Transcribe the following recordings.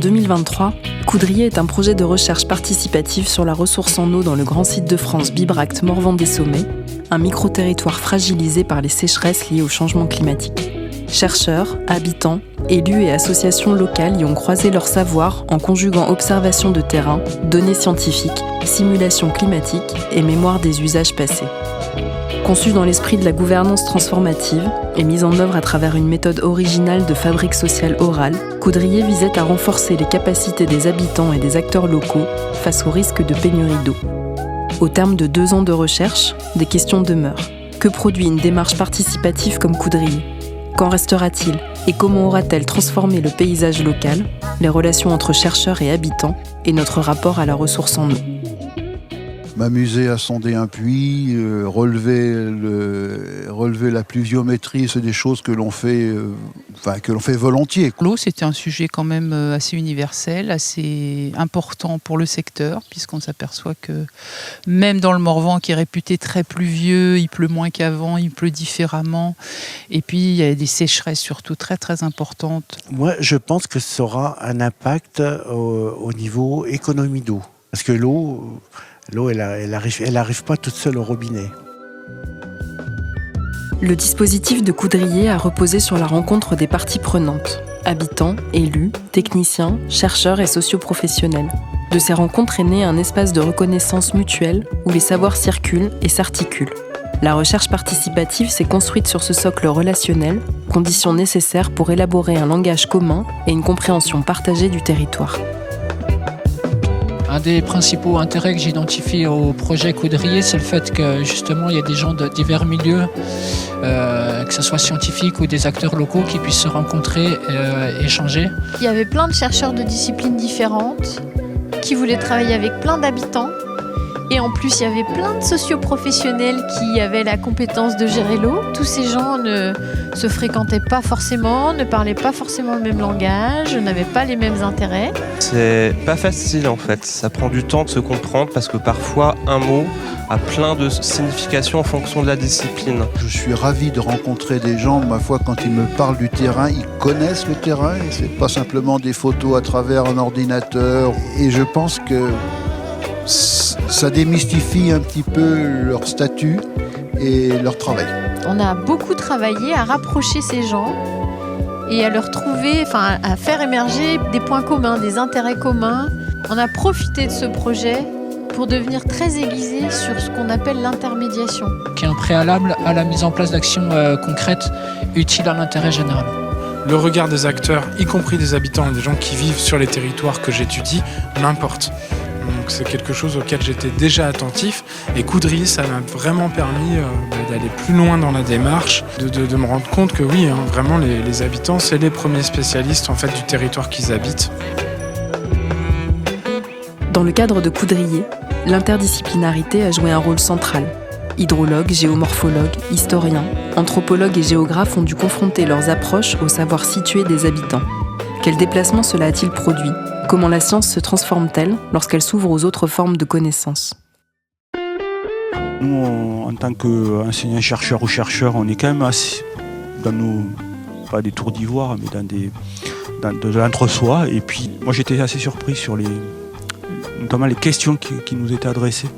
2023, Coudrier est un projet de recherche participative sur la ressource en eau dans le grand site de France Bibracte-Morvan-des-Sommets, un micro-territoire fragilisé par les sécheresses liées au changement climatique. Chercheurs, habitants, élus et associations locales y ont croisé leur savoir en conjuguant observation de terrain, données scientifiques, simulation climatique et mémoire des usages passés. Conçu dans l'esprit de la gouvernance transformative et mise en œuvre à travers une méthode originale de fabrique sociale orale, Coudrier visait à renforcer les capacités des habitants et des acteurs locaux face au risque de pénurie d'eau. Au terme de 2 ans de recherche, des questions demeurent. Que produit une démarche participative comme Coudrier ? Qu'en restera-t-il ? Et comment aura-t-elle transformé le paysage local, les relations entre chercheurs et habitants et notre rapport à la ressource en eau ? M'amuser à sonder un puits, relever la pluviométrie, c'est des choses que l'on fait volontiers. L'eau, c'était un sujet quand même assez universel, assez important pour le secteur, puisqu'on s'aperçoit que même dans le Morvan, qui est réputé très pluvieux, il pleut moins qu'avant, il pleut différemment. Et puis, il y a des sécheresses surtout très, très importantes. Moi, je pense que ça aura un impact au niveau économie d'eau. Parce que l'eau, elle arrive pas toute seule au robinet. Le dispositif de Coudrier a reposé sur la rencontre des parties prenantes, habitants, élus, techniciens, chercheurs et socioprofessionnels. De ces rencontres est né un espace de reconnaissance mutuelle où les savoirs circulent et s'articulent. La recherche participative s'est construite sur ce socle relationnel, condition nécessaire pour élaborer un langage commun et une compréhension partagée du territoire. Un des principaux intérêts que j'identifie au projet Coudrier, c'est le fait que justement il y a des gens de divers milieux, que ce soit scientifiques ou des acteurs locaux, qui puissent se rencontrer et échanger. Il y avait plein de chercheurs de disciplines différentes qui voulaient travailler avec plein d'habitants. Et en plus, il y avait plein de socioprofessionnels qui avaient la compétence de gérer l'eau. Tous ces gens ne se fréquentaient pas forcément, ne parlaient pas forcément le même langage, n'avaient pas les mêmes intérêts. C'est pas facile en fait, ça prend du temps de se comprendre parce que parfois un mot a plein de significations en fonction de la discipline. Je suis ravi de rencontrer des gens, ma foi, quand ils me parlent du terrain, ils connaissent le terrain, et c'est pas simplement des photos à travers un ordinateur. Et je pense que ça démystifie un petit peu leur statut et leur travail. On a beaucoup travaillé à rapprocher ces gens et à leur trouver, à faire émerger des points communs, des intérêts communs. On a profité de ce projet pour devenir très aiguisé sur ce qu'on appelle l'intermédiation. Qui est un préalable à la mise en place d'actions concrètes utiles à l'intérêt général. Le regard des acteurs, y compris des habitants et des gens qui vivent sur les territoires que j'étudie, m'importe. Donc c'est quelque chose auquel j'étais déjà attentif, et Coudrier, ça m'a vraiment permis d'aller plus loin dans la démarche, de me rendre compte que oui, vraiment les habitants, c'est les premiers spécialistes en fait du territoire qu'ils habitent. Dans le cadre de Coudrier, l'interdisciplinarité a joué un rôle central. Hydrologues, géomorphologues, historiens, anthropologues et géographes ont dû confronter leurs approches au savoir situé des habitants. Quel déplacement cela a-t-il produit ? Comment la science se transforme-t-elle lorsqu'elle s'ouvre aux autres formes de connaissances ? Nous, en tant qu'enseignants-chercheurs ou chercheurs, on est quand même assez dans nos, pas des tours d'ivoire, mais dans de l'entre-soi. Et puis, moi, j'étais assez surpris sur notamment les questions qui nous étaient adressées,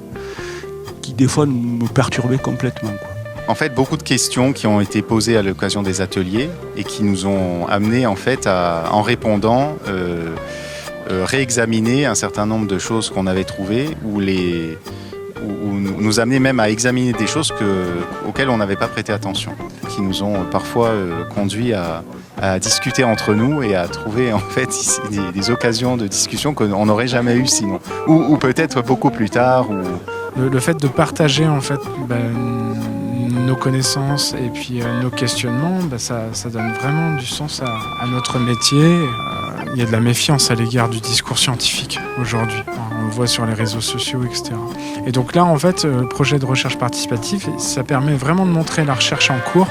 qui des fois me perturbaient complètement, quoi. En fait, beaucoup de questions qui ont été posées à l'occasion des ateliers et qui nous ont amenés en fait en répondant, réexaminer un certain nombre de choses qu'on avait trouvées ou nous amener même à examiner des choses auxquelles on n'avait pas prêté attention, qui nous ont parfois conduit à discuter entre nous et à trouver en fait des occasions de discussion qu'on n'aurait jamais eues sinon, ou peut-être beaucoup plus tard. Le fait de partager en fait nos connaissances et puis nos questionnements, ça donne vraiment du sens à notre métier. Il y a de la méfiance à l'égard du discours scientifique aujourd'hui. On le voit sur les réseaux sociaux, etc. Et donc là, en fait, le projet de recherche participative, ça permet vraiment de montrer la recherche en cours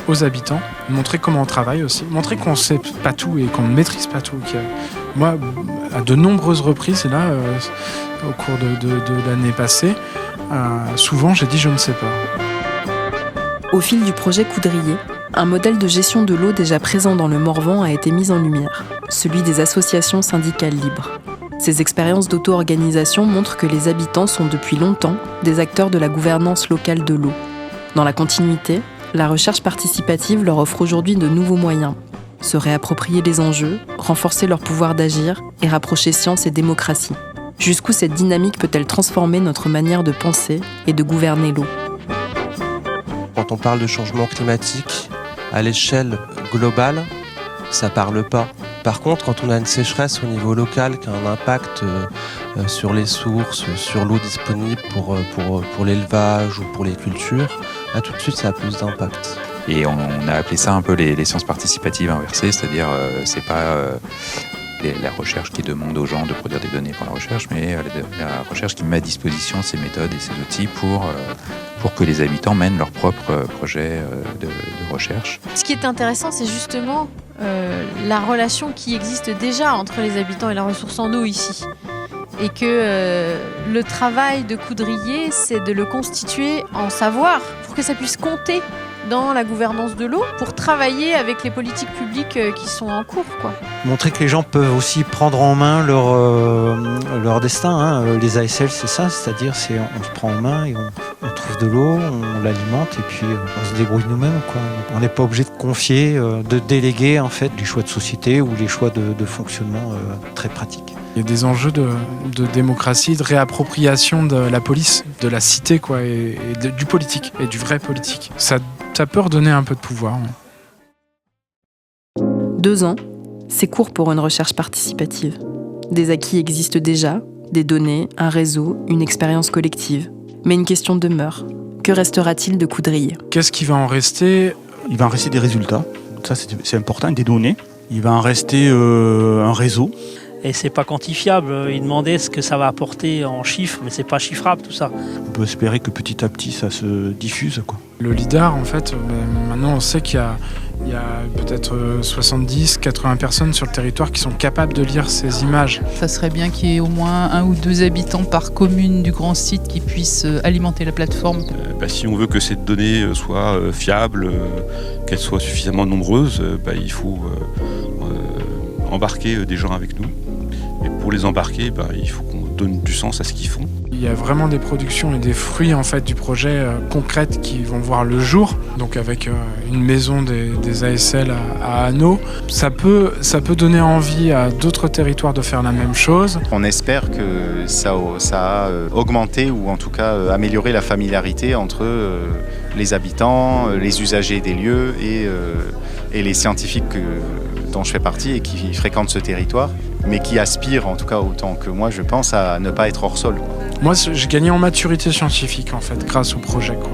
aux habitants, montrer comment on travaille aussi, montrer qu'on ne sait pas tout et qu'on ne maîtrise pas tout. Moi, à de nombreuses reprises, et là, au cours de l'année passée, souvent j'ai dit « je ne sais pas ». Au fil du projet Coudrier, un modèle de gestion de l'eau déjà présent dans le Morvan a été mis en lumière. celui des associations syndicales libres. Ces expériences d'auto-organisation montrent que les habitants sont depuis longtemps des acteurs de la gouvernance locale de l'eau. Dans la continuité, la recherche participative leur offre aujourd'hui de nouveaux moyens. Se réapproprier les enjeux, renforcer leur pouvoir d'agir et rapprocher science et démocratie. Jusqu'où cette dynamique peut-elle transformer notre manière de penser et de gouverner l'eau ? Quand on parle de changement climatique à l'échelle globale, ça parle pas. Par contre, quand on a une sécheresse au niveau local qui a un impact sur les sources, sur l'eau disponible pour l'élevage ou pour les cultures, là, tout de suite ça a plus d'impact. Et on a appelé ça un peu les sciences participatives inversées, c'est-à-dire c'est pas la recherche qui demande aux gens de produire des données pour la recherche, mais la recherche qui met à disposition ces méthodes et ces outils pour que les habitants mènent leurs propres projets de recherche. Ce qui est intéressant, c'est justement la relation qui existe déjà entre les habitants et la ressource en eau ici. Et que le travail de Coudrier, c'est de le constituer en savoir pour que ça puisse compter dans la gouvernance de l'eau, pour travailler avec les politiques publiques qui sont en cours, quoi. Montrer que les gens peuvent aussi prendre en main leur destin. Les ASL, c'est ça, c'est-à-dire on se prend en main et on trouve de l'eau, on l'alimente et puis on se débrouille nous-mêmes, quoi. On n'est pas obligé de confier, de déléguer en fait les choix de société ou les choix de fonctionnement très pratiques. Il y a des enjeux de démocratie, de réappropriation de la police, de la cité, quoi, et du politique, et du vrai politique. Ça peut redonner un peu de pouvoir. Ouais. 2 ans, c'est court pour une recherche participative. Des acquis existent déjà, des données, un réseau, une expérience collective. Mais une question demeure. Que restera-t-il de Coudrier ? Qu'est-ce qui va en rester ? Il va en rester des résultats, ça c'est important, des données. Il va en rester un réseau. Et c'est pas quantifiable. Il demandait ce que ça va apporter en chiffres, mais c'est pas chiffrable tout ça. On peut espérer que petit à petit ça se diffuse, quoi. Le LIDAR, en fait, maintenant on sait qu'il y a peut-être 70, 80 personnes sur le territoire qui sont capables de lire ces images. Ça serait bien qu'il y ait au moins 1 ou 2 habitants par commune du grand site qui puissent alimenter la plateforme. Si on veut que cette donnée soit fiable, qu'elle soit suffisamment nombreuse, il faut embarquer des gens avec nous. Et pour les embarquer, il faut qu'on donne du sens à ce qu'ils font. Il y a vraiment des productions et des fruits en fait, du projet concrètes qui vont voir le jour. Donc avec une maison des ASL à Hanau, ça peut donner envie à d'autres territoires de faire la même chose. On espère que ça a augmenté ou en tout cas amélioré la familiarité entre les habitants, les usagers des lieux et les scientifiques dont je fais partie et qui fréquentent ce territoire, mais qui aspirent, en tout cas autant que moi, je pense, à ne pas être hors sol. Moi, j'ai gagné en maturité scientifique, en fait, grâce au projet, quoi.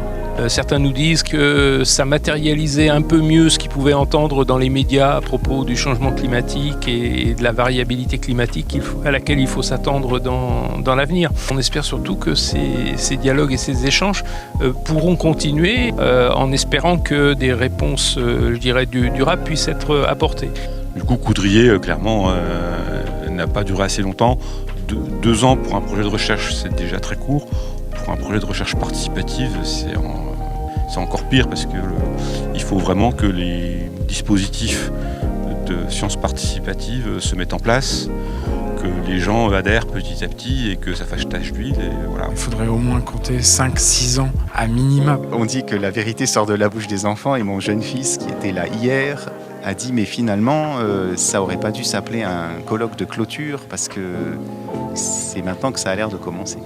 Certains nous disent que ça matérialisait un peu mieux ce qu'ils pouvaient entendre dans les médias à propos du changement climatique et de la variabilité climatique à laquelle il faut s'attendre dans l'avenir. On espère surtout que ces dialogues et ces échanges pourront continuer en espérant que des réponses, je dirais, durables puissent être apportées. Du coup, Coudrier, clairement, n'a pas duré assez longtemps. 2 ans pour un projet de recherche, c'est déjà très court. Pour un projet de recherche participative, c'est encore pire parce qu'il faut vraiment que les dispositifs de sciences participatives se mettent en place, que les gens adhèrent petit à petit et que ça fasse tache d'huile. Voilà. Il faudrait au moins compter 5-6 ans à minima. On dit que la vérité sort de la bouche des enfants et mon jeune fils qui était là hier a dit mais finalement ça aurait pas dû s'appeler un colloque de clôture parce que c'est maintenant que ça a l'air de commencer.